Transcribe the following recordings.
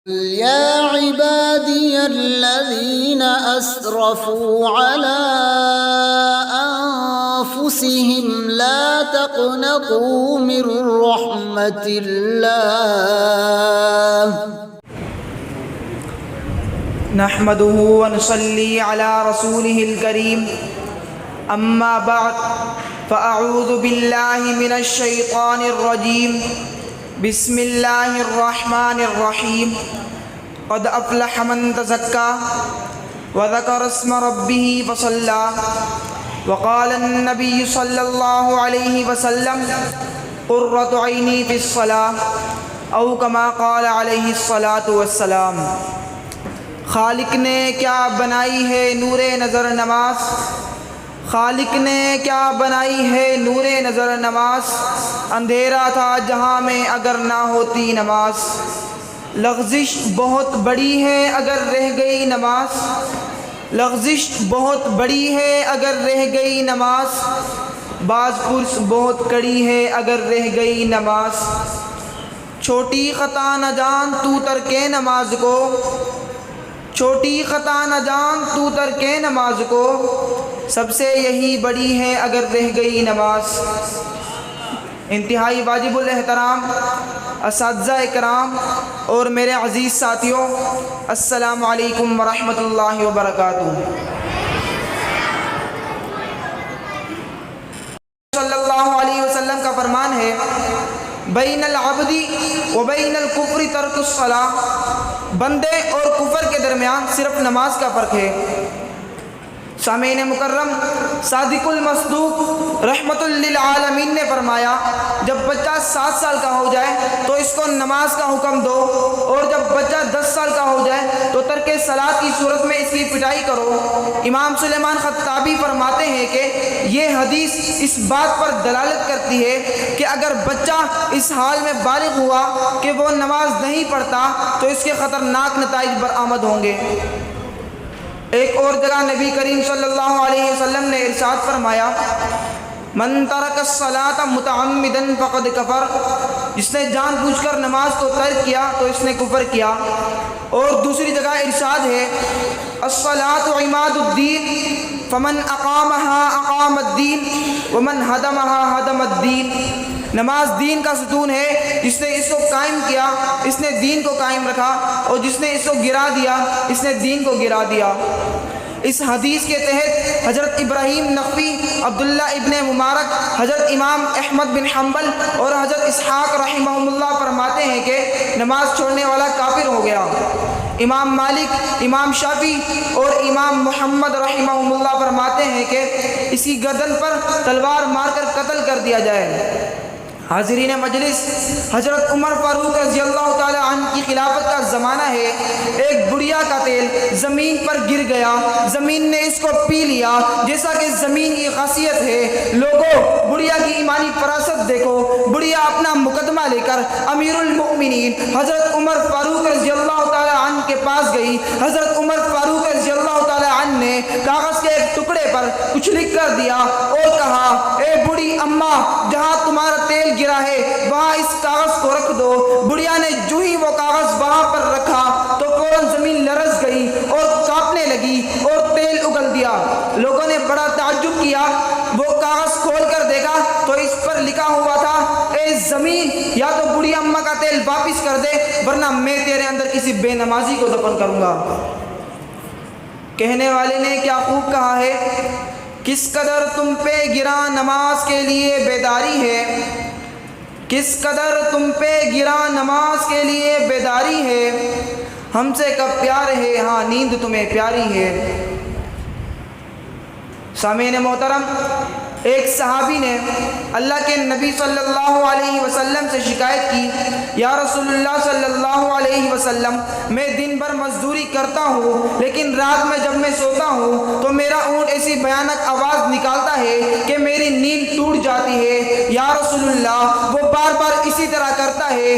يا عبادي الذين أسرفوا على أنفسهم لا تقنطوا من رحمة الله نحمده ونصلي على رسوله الكريم أما بعد فأعوذ بالله من الشيطان الرجيم بسم الله الرحمن الرحيم قد أفلح من تزكى وذكر اسم ربه فصلى وقال النبي صلى الله عليه وسلم قرة عيني في الصلاة أو كما قال عليه الصلاة والسلام۔ خالق نے کیا بنائی ہے نور نظر نماز، خالق نے کیا بنائی ہے نور نظر نماز، اندھیرا تھا جہاں میں اگر نہ ہوتی نماز، لغزش بہت بڑی ہے اگر رہ گئی نماز، لغزش بہت بڑی ہے اگر رہ گئی نماز، باز پرس بہت کڑی ہے اگر رہ گئی نماز، چھوٹی خطا نہ جان تو ترکے نماز کو، چھوٹی خطا نہ جان تو ترکے نماز کو، سب سے یہی بڑی ہے اگر رہ گئی نماز۔ انتہائی واجب الاحترام اساتذہ اکرام اور میرے عزیز ساتھیوں، السلام علیکم ورحمۃ اللہ وبرکاتہ۔ صلی اللہ علیہ وسلم کا فرمان ہے، بین العبد و بین الکفر ترک الصلاۃ، بندے اور کفر کے درمیان صرف نماز کا فرق ہے۔ سامعین مکرم، صادق المصدوق رحمت للعالمین نے فرمایا، جب بچہ 7 سال کا ہو جائے تو اس کو نماز کا حکم دو، اور جب بچہ 10 سال کا ہو جائے تو ترک صلاۃ کی صورت میں اس کی پٹائی کرو۔ امام سلیمان خطابی فرماتے ہیں کہ یہ حدیث اس بات پر دلالت کرتی ہے کہ اگر بچہ اس حال میں بالغ ہوا کہ وہ نماز نہیں پڑھتا تو اس کے خطرناک نتائج برآمد ہوں گے۔ ایک اور جگہ نبی کریم صلی اللہ علیہ وسلم نے ارشاد فرمایا، من ترک الصلاۃ متعمدا فقد کفر، جس نے جان بوجھ کر نماز کو ترک کیا تو اس نے کفر کیا۔ اور دوسری جگہ ارشاد ہے، الصلاۃ عماد الدین فمن اقامها اقام الدین ومن ہدمها ہدم الدین، نماز دین کا ستون ہے، جس نے اس کو قائم کیا اس نے دین کو قائم رکھا، اور جس نے اس کو گرا دیا اس نے دین کو گرا دیا۔ اس حدیث کے تحت حضرت ابراہیم نخعی، عبداللہ ابن مبارک، حضرت امام احمد بن حنبل اور حضرت اسحاق رحمہم اللہ فرماتے ہیں کہ نماز چھوڑنے والا کافر ہو گیا۔ امام مالک، امام شافعی اور امام محمد رحمہم اللہ فرماتے ہیں کہ اس کی گردن پر تلوار مار کر قتل کر دیا جائے۔ حاضرین مجلس، حضرت عمر فاروق رضی اللہ تعالی عنہ کی خلافت کا زمانہ ہے۔ ایک بڑھیا کا تیل زمین پر گر گیا، زمین نے اس کو پی لیا، جیسا کہ زمین کی خاصیت ہے۔ لوگوں، بڑھیا کی ایمانی فراست دیکھو۔ بڑھیا اپنا مقدمہ لے کر امیر المؤمنین حضرت عمر فاروق رضی اللہ تعالی عنہ کے پاس گئی۔ حضرت عمر فاروق رضی اللہ تعالی عنہ نے کاغذ کے ایک ٹکڑے پر کچھ لکھ کر دیا اور کہا، اے بڑھی اماں، جہاں تمہارا تیل گرا ہے وہاں اس کاغذ کو رکھ دو۔ بڑھیا نے جو ہی وہ کاغذ وہاں پر رکھا تو فوراً زمین لرز گئی اور کانپنے لگی اور تیل اگل دیا۔ لوگوں نے بڑا تعجب کیا، وہ کاغذ کھول کر دیکھا تو اس پر لکھا ہوا تھا، اے زمین، یا تو بڑھی اماں کا تیل واپس کر دے ورنہ میں تیرے اندر کسی بے نمازی کو دفن کروں گا۔ کہنے والے نے کیا خوب کہا ہے، کس قدر تم پہ گرا نماز کے لیے بیداری ہے، کس قدر تم پہ گرا نماز کے لیے بیداری ہے، ہم سے کب پیار ہے ہاں نیند تمہیں پیاری ہے۔ سامعین محترم، ایک صحابی نے اللہ کے نبی صلی اللہ علیہ وسلم سے شکایت کی، یا رسول اللہ صلی اللہ علیہ وسلم، میں دن بھر مزدوری کرتا ہوں لیکن رات میں جب میں سوتا ہوں تو میرا اونٹ ایسی بھیانک آواز نکالتا ہے کہ میری نیند ٹوٹ جاتی ہے۔ یا رسول اللہ، وہ بار بار اسی طرح کرتا ہے۔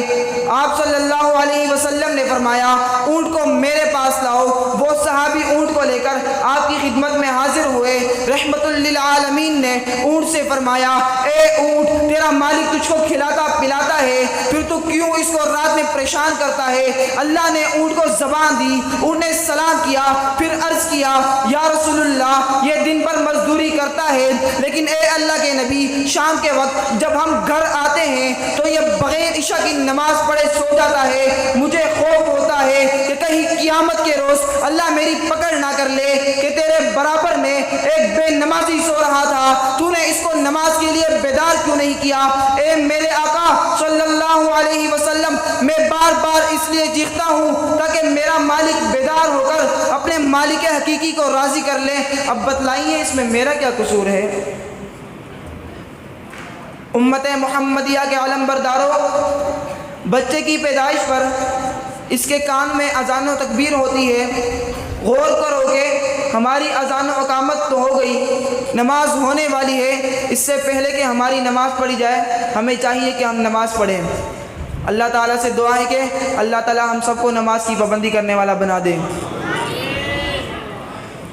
آپ صلی اللہ علیہ وسلم نے فرمایا، اونٹ کو میرے پاس لاؤ۔ وہ صحابی اونٹ کو لے کر آپ کی خدمت میں حاضر ہوئے۔ رحمت للعالمین نے اونٹ سے فرمایا اے اونٹ تیرا مالک تجھ کو کھلاتا پلاتا ہے پھر تو کیوں اس کو رات میں پریشان کرتا ہے؟ اللہ نے اونٹ کو زبان دی، اونٹ نے سلام کیا، پھر عرض کیا یا رسول اللہ یہ دن بھر مزدوری کرتا ہے لیکن اے اللہ کے نبی شام کے وقت جب ہم گھر آتے ہیں تو یہ بغیر عشاء کی نماز پڑھے سو جاتا ہے، مجھے خوف ہوتا ہے کہ کہیں قیامت کے روز اللہ میری پکڑ نہ کر لے کہ تیرے برابر میں ایک بے نمازی سو رہا تھا، تو نے اس کو نماز کے لیے بیدار کیوں نہیں کیا؟ اے میرے آقا صلی اللہ علیہ وسلم میں بار بار اس لیے چیختا ہوں تاکہ میرا مالک بیدار ہو کر اپنے مالک حقیقی کو راضی کر لے۔ اب بتلائیے اس میں میرا کیا قصور ہے؟ امت محمدیہ کے علم برداروں، بچے کی پیدائش پر اس کے کان میں اذان و تکبیر ہوتی ہے، غور کرو کہ ہماری اذان و اقامت تو ہو گئی، نماز ہونے والی ہے، اس سے پہلے کہ ہماری نماز پڑھی جائے ہمیں چاہیے کہ ہم نماز پڑھیں۔ اللہ تعالیٰ سے دعا ہے کہ اللہ تعالیٰ ہم سب کو نماز کی پابندی کرنے والا بنا دے۔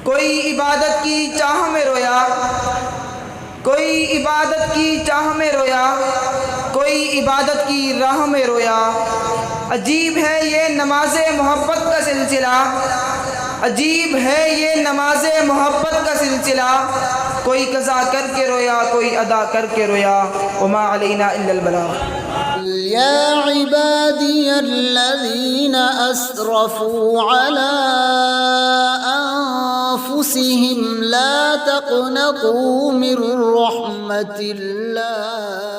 کوئی عبادت کی چاہ میں رویا، کوئی عبادت کی چاہ میں رویا، کوئی عبادت کی راہ میں رویا، عجیب ہے یہ نماز محبت کا سلسلہ، عجیب ہے یہ نماز محبت کا سلسلہ، کوئی قضا کر کے رویا کوئی ادا کر کے رویا، وما علینا الا البلاغ۔ يا عبادي الذين أسرفوا على أنفسهم لا تقنطوا من رحمة الله